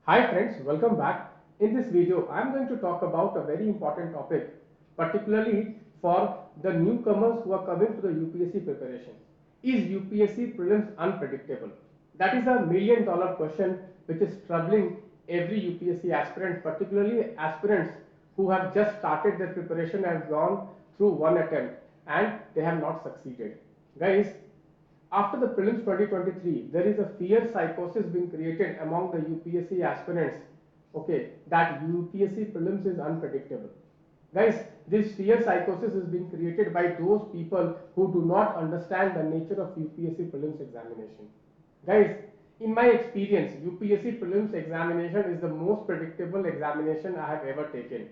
Hi friends, welcome back. In this video, I am going to talk about a very important topic, particularly for the newcomers who are coming to the UPSC preparation. Is UPSC prelims unpredictable? That is a $1,000,000 question which is troubling every UPSC aspirant, particularly aspirants who have just started their preparation and gone through one attempt and they have not succeeded. Guys, after the prelims 2023, there is a fear psychosis being created among the UPSC aspirants, okay, that UPSC prelims is unpredictable. Guys, this fear psychosis is being created by those people who do not understand the nature of UPSC prelims examination. Guys, in my experience, UPSC prelims examination is the most predictable examination I have ever taken.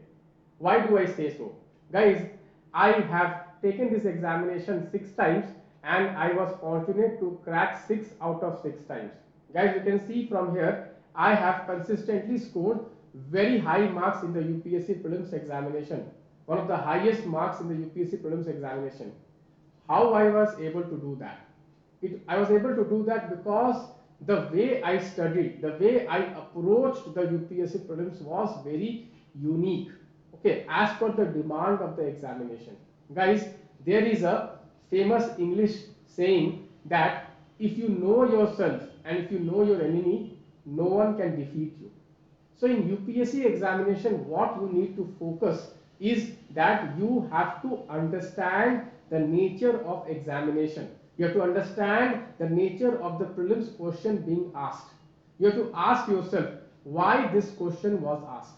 Why do I say so? Guys, I have taken this examination 6 times and I was fortunate to crack 6 out of 6 times. Guys, you can see from here, I have consistently scored very high marks in the UPSC prelims examination. One of the highest marks in the UPSC prelims examination. How I was able to do that? I was able to do that because the way I studied, the way I approached the UPSC prelims was very unique. Okay, as per the demand of the examination. Guys, there is a famous English saying that if you know yourself and if you know your enemy, no one can defeat you. So in UPSC examination, what you need to focus is that you have to understand the nature of examination. You have to understand the nature of the prelims question being asked. You have to ask yourself why this question was asked.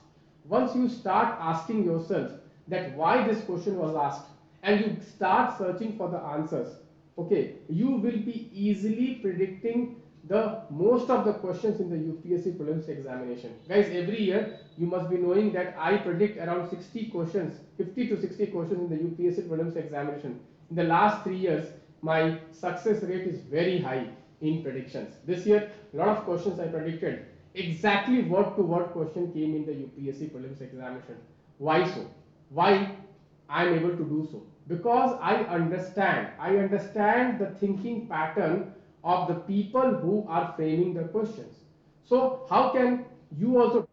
Once you start asking yourself that why this question was asked and you start searching for the answers, okay, you will be easily predicting the most of the questions in the UPSC prelims examination. Guys, every year you must be knowing that I predict around 60 questions, 50 to 60 questions in the UPSC prelims examination. In the last 3 years, my success rate is very high in predictions. This year, a lot of questions I predicted. Exactly word to word question came in the UPSC prelims examination. Why so? Why I am able to do so? Because I understand the thinking pattern of the people who are framing the questions. So how can you also?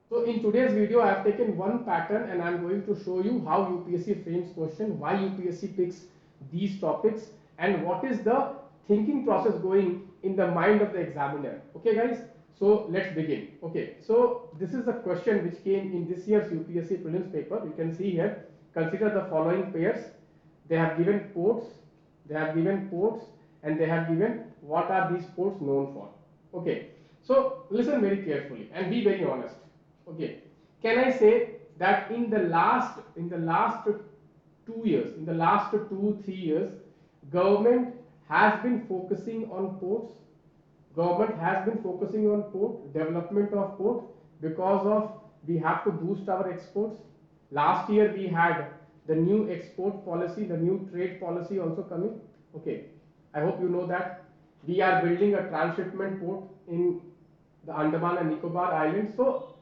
So in today's video, I have taken one pattern and I am going to show you how UPSC frames question, why UPSC picks these topics, and what is the thinking process going in the mind of the examiner. Okay, guys. So let's begin. Okay. So this is a question which came in this year's UPSC prelims paper. You can see here. Consider the following pairs. They have given ports. They have given ports, and they have given what are these ports known for. Okay. So listen very carefully and be very honest. Okay, can I say that in the last 2 years, in the last 2-3 years, government has been focusing on ports. Government has been focusing on port development of port because of we have to boost our exports. Last year we had the new export policy, the new trade policy also coming. Okay, I hope you know that we are building a transshipment port in the Andaman and Nicobar Islands. So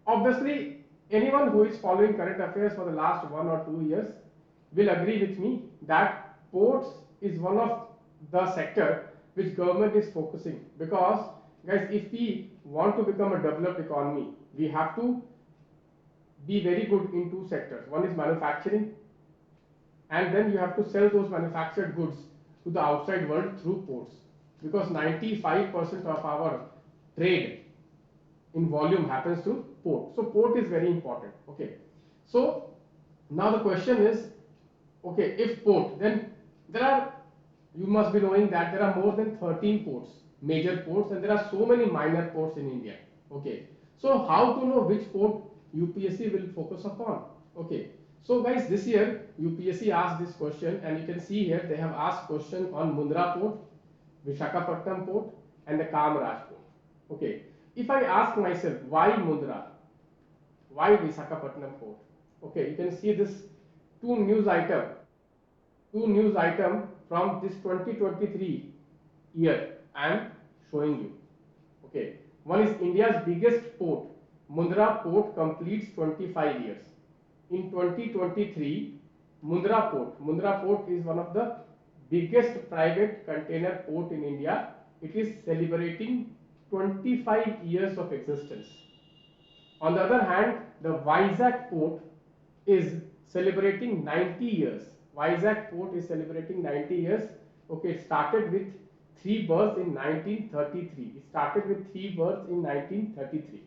obviously, anyone who is following current affairs for the last 1 or 2 years will agree with me that ports is one of the sector which government is focusing, because guys, if we want to become a developed economy, we have to be very good in two sectors. One is manufacturing, and then you have to sell those manufactured goods to the outside world through ports, because 95% of our trade in volume happens through port. So port is very important. Okay, so now the question is, okay, if port, then there are, you must be knowing that there are more than 13 ports, major ports, and there are so many minor ports in India. Okay, so how to know which port UPSC will focus upon? Okay, so guys, this year UPSC asked this question, and you can see here they have asked question on Mundra port, Visakhapatnam port, and the Kamaraj port. Okay, if I ask myself why Mundra, why Visakhapatnam port? Okay, you can see this two news item, from this 2023 year I am showing you. Okay, one is India's biggest port, Mundra port completes 25 years. In 2023, Mundra port is one of the biggest private container port in India. It is celebrating 25 years of existence. On the other hand, the Vizag port is celebrating 90 years. Vizag port is celebrating 90 years. Okay, it started with 3 berths in 1933. It started with 3 berths in 1933.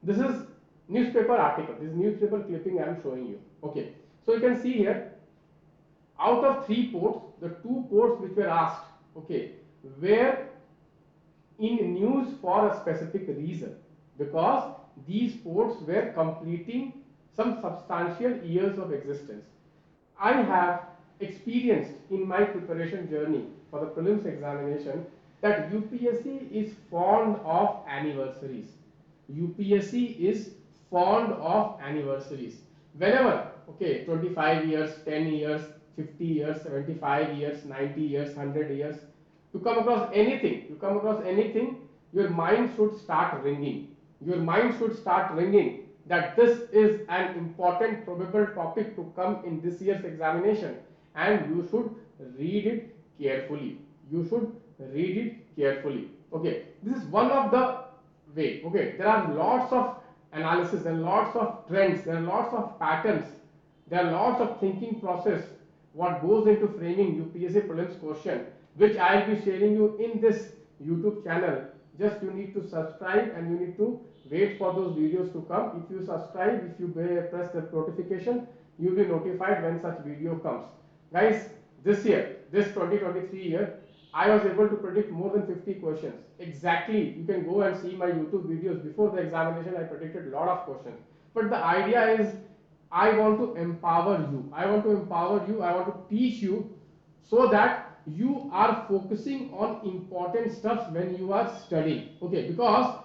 This is newspaper article. This is newspaper clipping I am showing you. Okay, so you can see here, out of 3 ports, the 2 ports which were asked, okay, were in news for a specific reason, because these ports were completing some substantial years of existence. I have experienced in my preparation journey for the prelims examination that UPSC is fond of anniversaries. UPSC is fond of anniversaries. Whenever, okay, 25 years, 10 years, 50 years, 75 years, 90 years, 100 years, you come across anything, your mind should start ringing. Your mind should start ringing that this is an important probable topic to come in this year's examination, and you should read it carefully. You should read it carefully. Okay, this is one of the way. Okay, there are lots of analysis and lots of trends, there are lots of patterns, there are lots of thinking process what goes into framing UPSC prelims question, which I will be sharing you in this YouTube channel. Just you need to subscribe and you need to wait for those videos to come. If you subscribe, if you press the notification, you will be notified when such video comes. Guys, this year, this 2023 year, I was able to predict more than 50 questions. Exactly, you can go and see my YouTube videos. Before the examination, I predicted a lot of questions. But the idea is, I want to empower you. I want to empower you. I want to teach you so that you are focusing on important stuff when you are studying. Okay, because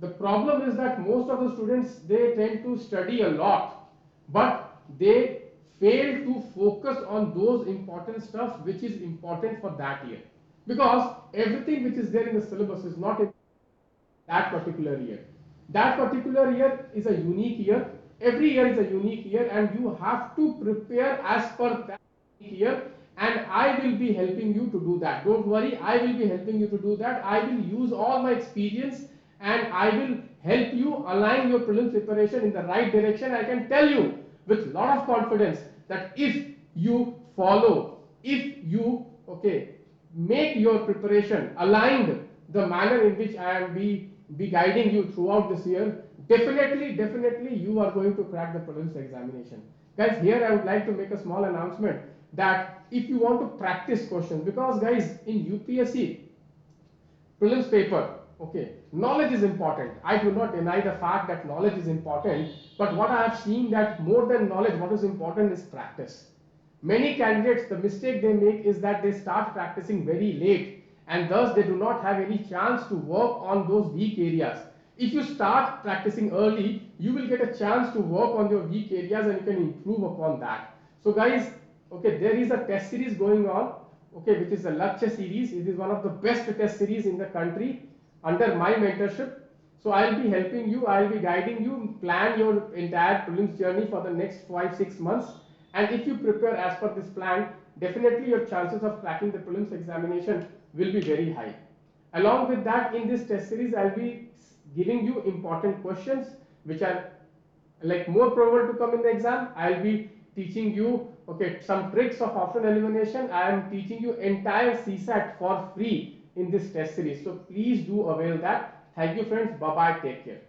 the problem is that most of the students, they tend to study a lot, but they fail to focus on those important stuff which is important for that year, because everything which is there in the syllabus is not in that particular year. That particular year is a unique year. Every year is a unique year, and you have to prepare as per that year. And I will be helping you to do that. Don't worry, I will be helping you to do that. I will use all my experience and I will help you align your prelims preparation in the right direction. I can tell you with lot of confidence that if you follow, if you, okay, make your preparation aligned the manner in which I am be guiding you throughout this year, definitely you are going to crack the prelims examination. Guys, here I would like to make a small announcement that if you want to practice questions, because guys, in UPSC prelims paper, okay, knowledge is important. I do not deny the fact that knowledge is important, but what I have seen that more than knowledge, what is important is practice. Many candidates, the mistake they make is that they start practicing very late, and thus they do not have any chance to work on those weak areas. If you start practicing early, you will get a chance to work on your weak areas and you can improve upon that. So guys, okay, there is a test series going on, okay, which is a lecture series. It is one of the best test series in the country under my mentorship. So I will be helping you, I will be guiding you, plan your entire prelims journey for the next 5-6 months. And if you prepare as per this plan, definitely your chances of cracking the prelims examination will be very high. Along with that, in this test series, I will be giving you important questions which are like more probable to come in the exam. I will be teaching you, okay, some tricks of option elimination. I am teaching you entire CSAT for free in this test series. So please do avail that. Thank you friends. Bye bye. Take care.